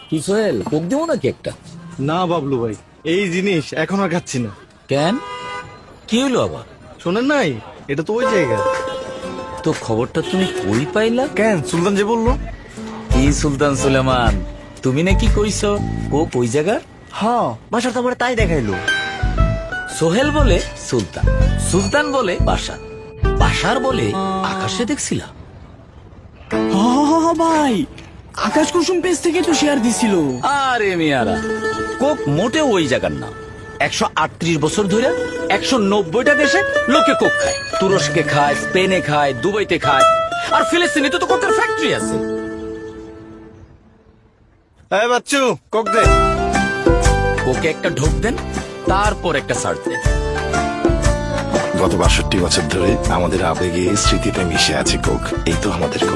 কি সোহেল, কোক দেবো নাকি একটা? না বাবলু ভাই, এই জিনিস এখন আর খাচ্ছি না। কেন, কি হলো আবার? শোনেন নাই, এটা তো ওই জায়গা। তো খবরটা তুমি কই পাইলা? কেন, সুলতান যে বললো। কি সুলতান সুলেমান, তুমি নাকি কইছো কোক ওই জায়গার? হ্যাঁ, বাসার তো আমার তাই দেখাইলো। সোহেল বলে সুলতান, সুলতান বলে বাসার, বাসার বলে আকাশে দেখছিলা। ভাই, আকাশ কুসুম পেজ থেকে তো শেয়ার দিছিল। আরে মিয়ারা, কোক মোটেও ওই জায়গার না। 138 বছর ধরে 190টা দেশে লোকে কোক খায়। তুরস্কে খায়, স্পেনে খায়, দুবাইতে খায়, আর ফিলিস্তিনে তো কোকের ফ্যাক্টরি আছে। এই বাচ্চু, কোক দে। কোকে একটা ঢোক দেন, তারপর একটা সার্চ দেন। গত 62 বছর ধরে আমাদের আবেগে স্মৃতিতে মিশে আছে কোক। এই তো আমাদের কোক।